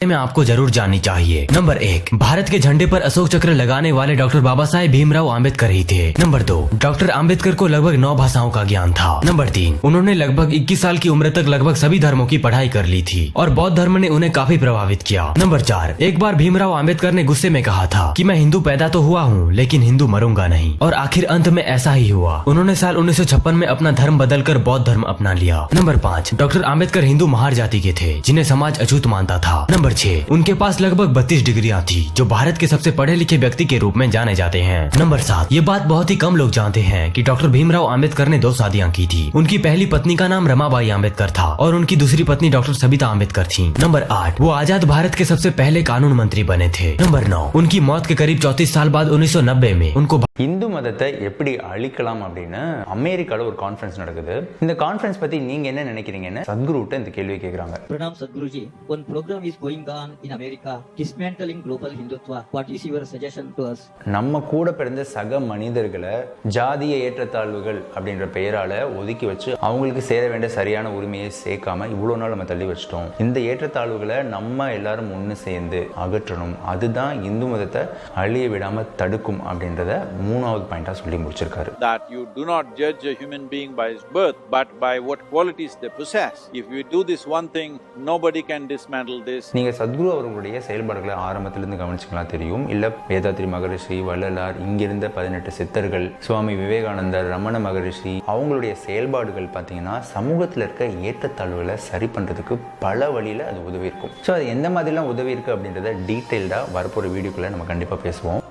में आपको जरूर जाननी चाहिए। नंबर 1, भारत के झंडे पर अशोक चक्र लगाने वाले डॉक्टर बाबा साहेब भीमराव आम्बेडकर ही थे। नंबर 2, डॉक्टर आम्बेडकर को लगभग 9 भाषाओं का ज्ञान था। नंबर 3, उन्होंने लगभग 21 साल की उम्र तक लगभग सभी धर्मों की पढ़ाई कर ली थी और बौद्ध धर्म ने उन्हें काफी प्रभावित किया। नंबर 4, एक बार भीमराव आम्बेडकर ने गुस्से में कहा था कि मैं हिंदू पैदा तो हुआ हूँ लेकिन हिंदू मरूंगा नहीं, और आखिर अंत में ऐसा ही हुआ। उन्होंने साल 1956 में अपना धर्म बदलकर बौद्ध धर्म अपना लिया। नंबर 5, डॉक्टर आम्बेडकर हिंदू महार जाति के थे जिन्हें समाज अछूत मानता था। नंबर 6, उनके पास लगभग 32 डिग्रियां थी जो भारत के सबसे पढ़े लिखे व्यक्ति के रूप में जाने जाते हैं। नंबर 7, ये बात बहुत ही कम लोग जानते हैं कि डॉक्टर भीमराव आम्बेडकर ने 2 शादियां की थी। उनकी पहली पत्नी का नाम रमाबाई आम्बेडकर था और उनकी दूसरी पत्नी डॉक्टर सबिता आम्बेडकर थी। नंबर 8, वो आजाद भारत के सबसे पहले कानून मंत्री बने थे। नंबर 9, उनकी मौत के करीब 34 साल बाद 1990 में उनको இந்து மதத்தை எப்படி அழிக்கலாம் அப்படின்னு அமெரிக்கால ஒரு கான்ஃபரன்ஸ் நடக்குது. இந்த கான்ஃபரன்ஸ் பத்தி நீங்க என்ன நினைக்கிறீங்கன்னு சத்குருட்ட இந்த கேள்வி கேக்குறாங்க. Pranam Sadhguruji, one program is going on in America, dismantling global Hindutva. What is your suggestion to us? நம்ம கூட பிறந்த சக மனிதர்களை ஜாதிய ஏற்றத்தாழ்வுகள் அப்படின்ற பெயரால ஒதுக்கி வச்சு அவங்களுக்கு சேர வேண்டிய சரியான உரிமையை சேர்க்காம இவ்வளவு நாள் நம்ம தள்ளி வச்சிட்டோம். இந்த ஏற்றத்தாழ்வுகளை நம்ம எல்லாரும் ஒன்று சேர்ந்து அகற்றணும். அதுதான் இந்து மதத்தை அழிய விடாம தடுக்கும் அப்படின்றத மூணாவது பாயிண்டா சொல்லி முடிச்சிருக்காரு. That you do not judge a human being by his birth but by what qualities they possess. If you do this one thing, nobody can dismantle this. நீங்க சத்குரு அவர்களுடைய செயல்பாடுகளை ஆரம்பத்திலிருந்து கவனிச்சிங்களா தெரியும். இல்ல வேதாத்ரி மகரிஷி, வள்ளலார், இங்கிருந்த 18 சித்தர்கள், சுவாமி விவேகானந்தர், ரமண மகரிஷி அவங்களுடைய செயல்பாடுகள் பார்த்தீங்கன்னா சமூகத்தில் இருக்க ஏற்றத்தாழ்வுகளை சரி பண்றதுக்கு பல வழியில அது உதவி இருக்கும். ஸோ அது எந்த மாதிரிலாம் உதவி இருக்கு அப்படின்றத டீட்டெயில்டா வரப்போற வீடியோக்குள்ள நம்ம கண்டிப்பா பேசுவோம்.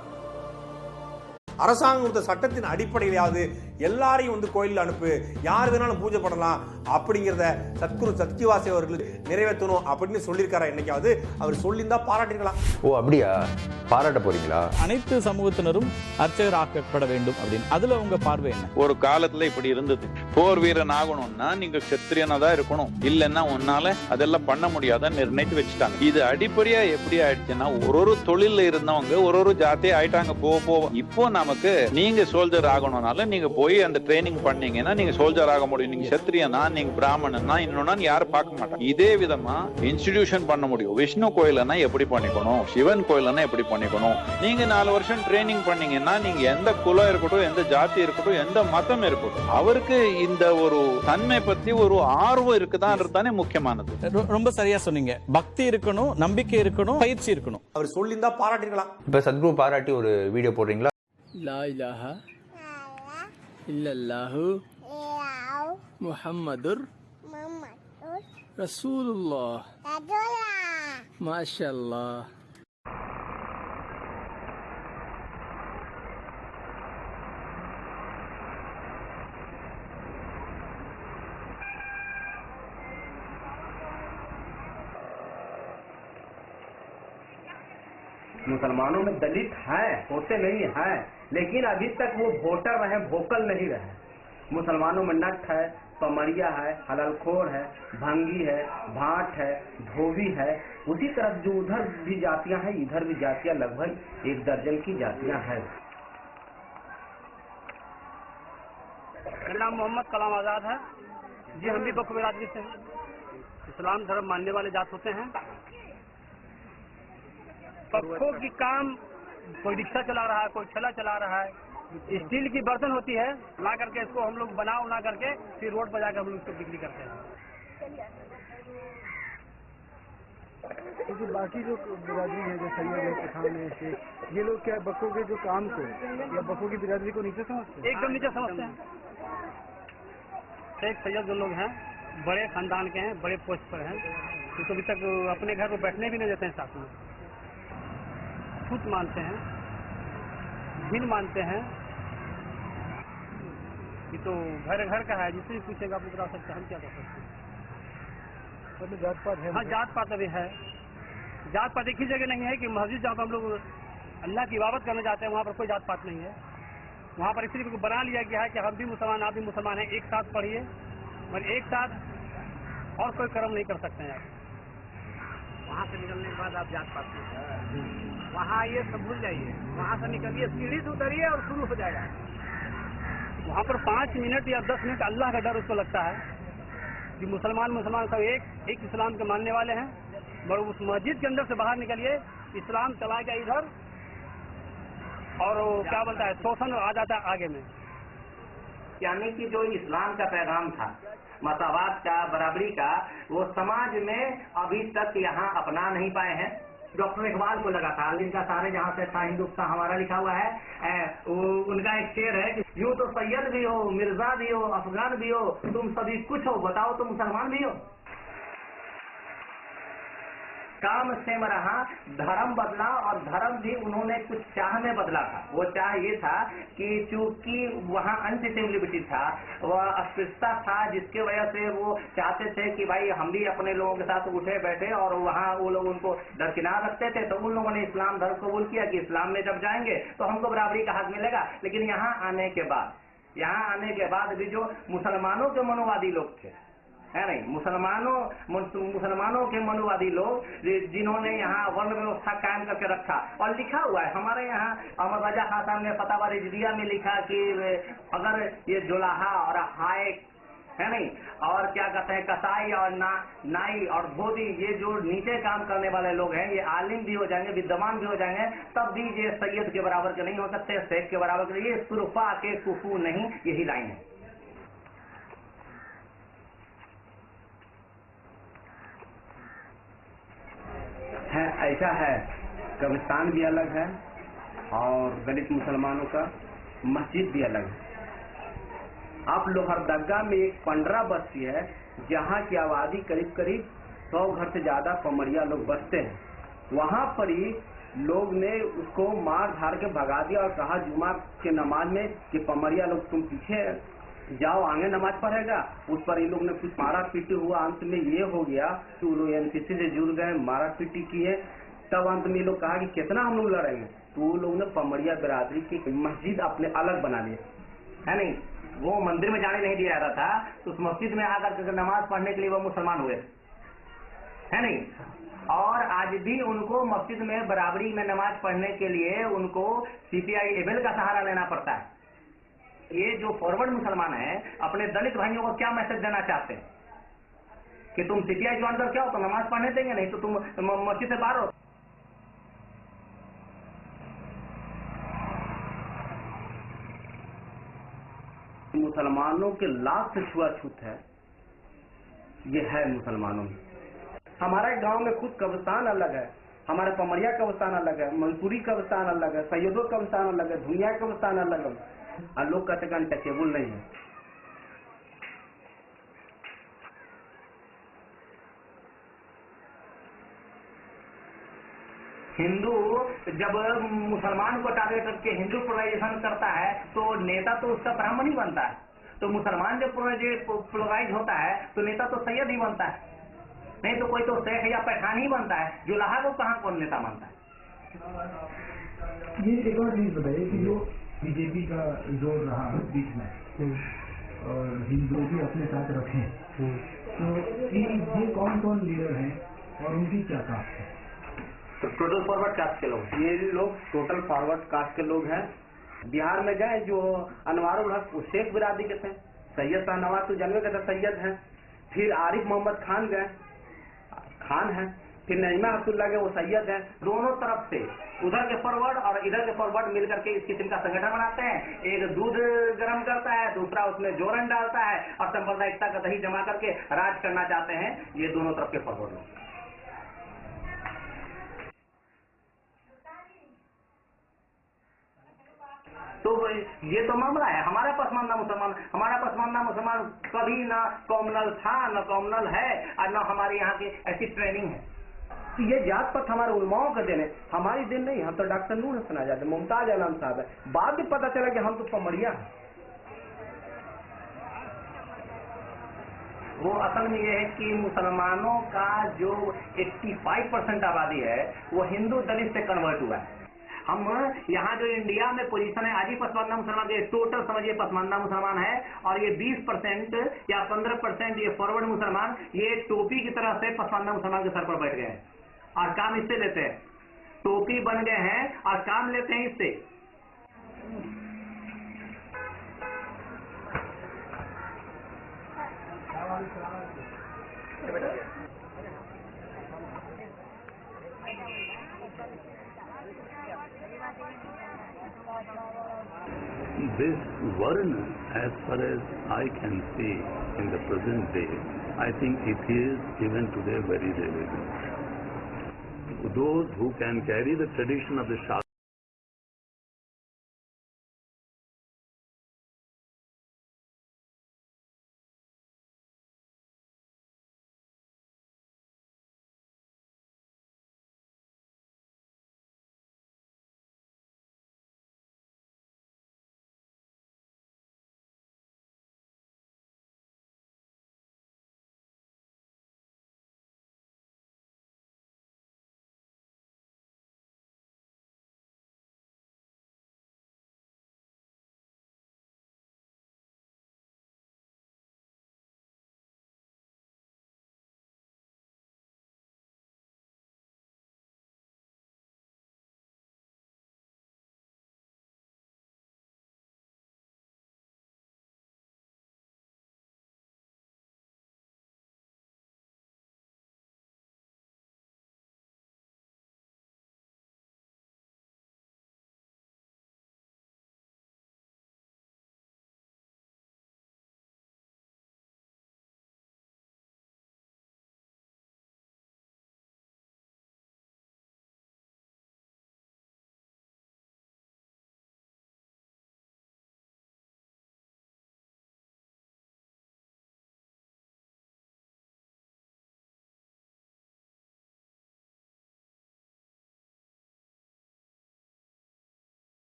அரசாங்கம் கொடுத்த சட்டத்தின் அடிப்படையிலாவது எல்லாரையும் வந்து கோயிலில் அனுப்பு, யார் வேணாலும் பூஜை பண்ணலாம் அப்படிங்கிறத சத்குரு சத்கிவாசி அவர்கள் நிறைவேற்றணும் அப்படின்னு சொல்லியிருக்காரா? என்னைக்காவது அவர் சொல்லியிருந்தா பாராட்டிருக்கலாம். ஓ அப்படியா, பாராட்ட போறீங்களா? அனைத்து சமூகத்தினரும் அர்ச்சகர் ஆக்கப்பட வேண்டும் அப்படின்னு அதுல உங்க பார்வை என்ன? ஒரு காலத்துல இப்படி இருந்தது. போர் வீரன் ஆகணும்னா நீங்க சத்திரியனா தான் இருக்கணும், இல்லைன்னா உன்னால அதெல்லாம் பண்ண முடியாதான் நிர்ணயித்து வச்சுட்டாங்க. இது அடிப்படையா எப்படி ஆயிடுச்சுன்னா ஒரு தொழில இருந்தவங்க ஒரு ஜாதி ஆயிட்டாங்க போக. இப்போ நமக்கு நீங்க சோல்ஜர் ஆகணும்னால நீங்க போய் அந்த ட்ரைனிங் பண்ணீங்கன்னா நீங்க சோல்ஜர் ஆக முடியும். நீங்க சத்திரியனா, நீங்க பிராமணனா, இன்னொன்னா யாரும் பார்க்க மாட்டாங்க. இதே விதமா இன்ஸ்டிடியூஷன் பண்ண முடியும். விஷ்ணு கோயிலனா எப்படி பண்ணிக்கணும், சிவன் கோயிலனா எப்படி பண்ணிக்கணும். நீங்க 4 வருஷம் ட்ரைனிங் பண்ணீங்கன்னா நீங்க எந்த குலம் இருக்கட்டும், எந்த ஜாதி இருக்கட்டும், எந்த மதம் இருக்கட்டும், அவருக்கு இந்த ஒரு தன்மை பத்தி ஒரு ஆர்வம் இருக்குதான்றதானே முக்கியமானது. ரொம்ப சரியா சொன்னீங்க. பக்தி இருக்கணும், நம்பிக்கை இருக்கணும், பயிற்சி இருக்கணும். அவர் சொல்லியிருந்தா பாராட்டிருக்கலாம். இப்ப சத்குரு பாராட்டி ஒரு வீடியோ போடுறீங்களா? லா இலாஹா இல்லல்லாஹு முஹம்மதுர் ரசூலுல்லாஹ் மாஷாஅல்லாஹ். मुसलमानों में दलित हैं, होते नहीं हैं, लेकिन अभी तक वो वोटर रहे, वोकल नहीं रहे। मुसलमानों में नट है, पमरिया है, हलालखोर है, भंगी है, भाट है, धोबी है। उसी तरह जो उधर भी जातियां हैं, इधर भी जातियां लगभग 1 दर्जन की जातियां हैं। मेरा नाम मोहम्मद कलाम आजाद है जी। हम भी बख्श बिरादरी से हैं। इस्लाम धर्म मानने वाले जात होते हैं। पक्षों की काम, कोई रिक्शा चला रहा है, कोई ठेला चला रहा है। स्टील की बर्तन होती है, ला करके इसको हम लोग बना करके फिर रोड पर जाकर हम लोग इसको बिक्री करते हैं। तो बाकी जो बिरादरी है, जो सैयद है, किसान है, शेख, ये लोग क्या बक्कों के जो काम को या बक्कों की बिरादरी को नीचे समझते हैं? एकदम नीचे समझते हैं। शेख सैयद जो लोग हैं बड़े खानदान के हैं, बड़े पोस्ट पर हैं, तो अभी तक अपने घर को बैठने भी नहीं देते हैं साथ में। छूत मानते हैं, भिन्न मानते हैं। ये तो घर घर का है, जिससे पूछेगा आप बता सकते हैं, हम क्या कर सकते हैं। मतलब जात पात है? हाँ, जात पात अभी है। जात पात एक ही जगह नहीं है कि मस्जिद जहाँ पर हम लोग अल्लाह की इबादत करने जाते हैं वहाँ पर कोई जात पात नहीं है। वहाँ पर इसलिए बना लिया गया है कि हम भी मुसलमान, आप भी मुसलमान हैं, एक साथ पढ़िए और एक साथ और कोई कर्म नहीं कर सकते हैं आप। वहाँ से निकलने के बाद आप जात पात वहाँ ये सब भूल जाइए। वहाँ से निकलिए, सीढ़ी से उतरिए और शुरू हो जाएगा। वहाँ पर 5 मिनट या 10 मिनट अल्लाह का डर उसको लगता है कि मुसलमान सब एक इस्लाम के मानने वाले हैं, मगर उस मस्जिद के अंदर से बाहर निकलिए, इस्लाम चला गया इधर और वो क्या बोलता है, शोषण आ जाता है आगे में। यानी कि जो इस्लाम का पैगाम था, मसावात का, बराबरी का, वो समाज में अभी तक यहाँ अपना नहीं पाए हैं। डॉक्टर इकबाल को लगा था, जिनका सारे जहाँ से था हिंदुस्तान हमारा लिखा हुआ है, उनका एक शेर है कि यूं तो सैयद भी हो, मिर्जा भी हो, अफगान भी हो, तुम सभी कुछ हो, बताओ तो मुसलमान भी हो। काम सेम रहा, धर्म बदला और धर्म भी उन्होंने कुछ चाह में बदला था। वो चाह ये था कि चूंकि वहाँ अनसिमिलिटी था, वह अस्पृश्यता था, जिसके वजह से वो चाहते थे कि भाई हम भी अपने लोगों के साथ उठे बैठे, और वहाँ वो लोग उनको दरकिनार रखते थे। तो उन लोगों ने इस्लाम धर्म कबूल किया कि इस्लाम में जब जाएंगे तो हमको बराबरी का हक मिलेगा। लेकिन यहाँ आने के बाद भी जो मुसलमानों के मनोवादी लोग थे, है नहीं, मुसलमानों के मनोवादी लोग जिन्होंने यहाँ वर्ण व्यवस्था कायम करके रखा, और लिखा हुआ है हमारे यहाँ अमर रजा खान साहब ने फतावा रिजविया में लिखा कि अगर ये जुलाहा और हायक, है नहीं, और क्या कहते हैं कसाई और नाई और धोबी, ये जो नीचे काम करने वाले लोग हैं, ये आलिम भी हो जाएंगे, विद्वान भी हो जाएंगे, तब भी ये सैयद के बराबर के नहीं हो सकते, शेख के बराबर के, ये सुरफा के कुफू नहीं, यही लाइन है। ऐसा है, कब्रिस्तान भी अलग है और दलित मुसलमानों का मस्जिद भी अलग है। आप लोहरदगा में एक पंडरा बस्ती है जहाँ की आबादी करीब 100 घर से ज्यादा पमरिया लोग बसते हैं। वहाँ पर ही लोग ने उसको मार धार के भगा दिया और कहा जुमा के नमाज में कि पमरिया लोग तुम पीछे जाओ, आगे नमाज पढ़ेगा। उस पर इन लोग ने कुछ मारा पीटी हुआ, अंत में ये हो गया कि वो लोग एनसीसी से जुड़ गए, मारा पीटी किए। तब अंत में ये लोग कहा कि कितना हम लोग लड़ेंगे, तो वो लोग ने पमरिया बिरादरी की मस्जिद अपने अलग बना लिया, है नहीं। वो मंदिर में जाने नहीं दिया जाता था, तो उस मस्जिद में आकर नमाज पढ़ने के लिए वो मुसलमान हुए, है नहीं। और आज भी उनको मस्जिद में बराबरी में नमाज पढ़ने के लिए उनको सीपीआई एबेल का सहारा लेना पड़ता है। ये जो फॉरवर्ड मुसलमान है, अपने दलित भाइयों को क्या मैसेज देना चाहते हैं कि तुम सीपीआई ज्वाइन कर क्या हो तो नमाज पढ़ने देंगे, नहीं तो तुम मस्जिद से बाहर हो। मुसलमानों के लाख से छुआछूत है, ये है मुसलमानों में। हमारे गांव में खुद कब्रिस्तान अलग है, हमारे पमरिया कब्रिस्तान अलग है, मनपुरी कब्रिस्तान अलग है, सैयदों कब्रिस्तान अलग है, धुनिया कब्रिस्तान अलग है, और लोग कहते हैं अनटचेबल नहीं है। हिंदू जब मुसलमान को टारगेट करके हिंदू पोलराइजेशन करता है तो नेता तो उसका ब्राह्मण ही बनता है। तो मुसलमान जब पोलराइज होता है तो नेता तो सैयद ही बनता है, नहीं तो कोई तो शेख या पठान ही बनता है। जुलाहा को कहाँ कौन नेता मानता है। ये एक और चीज बताइए कि जो बीजेपी का जोर रहा बीच में और हिंदू भी अपने साथ रखे, तो ये कौन कौन लीडर हैं और उनकी क्या कास्ट है? तो टोटल फॉरवर्ड कास्ट के लोग, ये लोग टोटल फॉरवर्ड कास्ट के लोग हैं। बिहार में गए जो अनवारुल हक शेख बिरादरी के थे, सैयद शाहनवाज तो जानवे के थे सैयद हैं। फिर आरिफ मोहम्मद खान गए, खान है। फिर नजमा अब्दुल्ला के वो सैयद हैं। दोनों तरफ से उधर के फॉरवर्ड और इधर के फॉरवर्ड मिलकर के इस किस्म का संगठन बनाते हैं। एक दूध गर्म करता है, दूसरा उसमें जोरन डालता है और सांप्रदायिकता का दही जमा करके राज करना चाहते हैं। ये दोनों तरफ के फॉरवर्ड लोग। तो ये तो मामला है। हमारा पसमानदा मुसलमान कभी ना कॉमनल था, न कॉमनल है और न हमारे यहाँ की ऐसी ट्रेनिंग है। तो ये जात पात हमारे उलमाओं का दिन है, हमारी दिन नहीं। हम तो डॉक्टर नूर हसन आजाद, मुमताज आलम साहब है। बाद में पता चला कि हम तो पमरिया हैं। वो असल में ये है कि मुसलमानों का जो 85% आबादी है वो हिंदू दलित से कन्वर्ट हुआ है। हम यहाँ जो इंडिया में पोजीशन है, आज ही पसमानदा मुसलमान के टोटल समझिए पसमानदा मुसलमान है, और ये 20% या 15% ये फॉरवर्ड मुसलमान ये टोपी की तरह से पसमानदा मुसलमान के सर पर बैठ गए हैं और काम इससे लेते हैं। टोपी बन गए हैं और काम लेते हैं इससे। This Varna, as far as I can see in the present day, I think it is even today very relevant. Those who can carry the tradition of the Shastra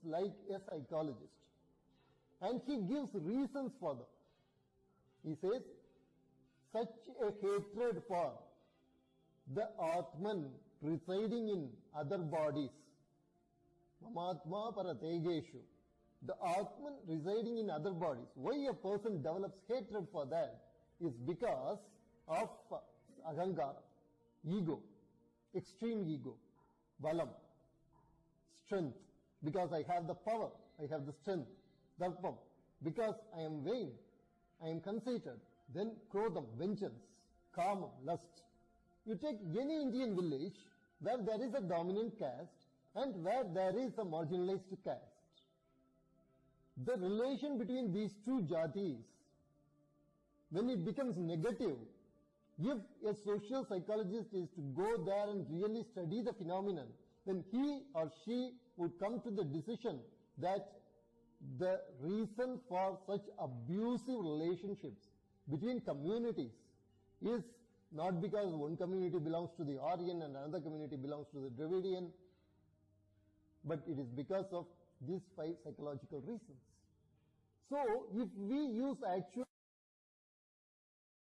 like a psychologist, and he gives reasons for them. He says, such a hatred for the Atman residing in other bodies, Mamatma Parategeshu, the Atman residing in other bodies. Why a person develops hatred for that is because of Ahankara, ego, extreme ego, Balam, strength. Because I have the power, I have the strength, Darpam. Because I am vain, I am conceited. Then Krodham, vengeance, Kamam, lust. You take any Indian village where there is a dominant caste and where there is a marginalized caste. The relation between these two jatis, when it becomes negative, If a social psychologist is to go there and really study the phenomenon, then he or she would come to the decision that the reason for such abusive relationships between communities is not because one community belongs to the Aryan and another community belongs to the Dravidian, but it is because of these 5 psychological reasons. So, if we use actual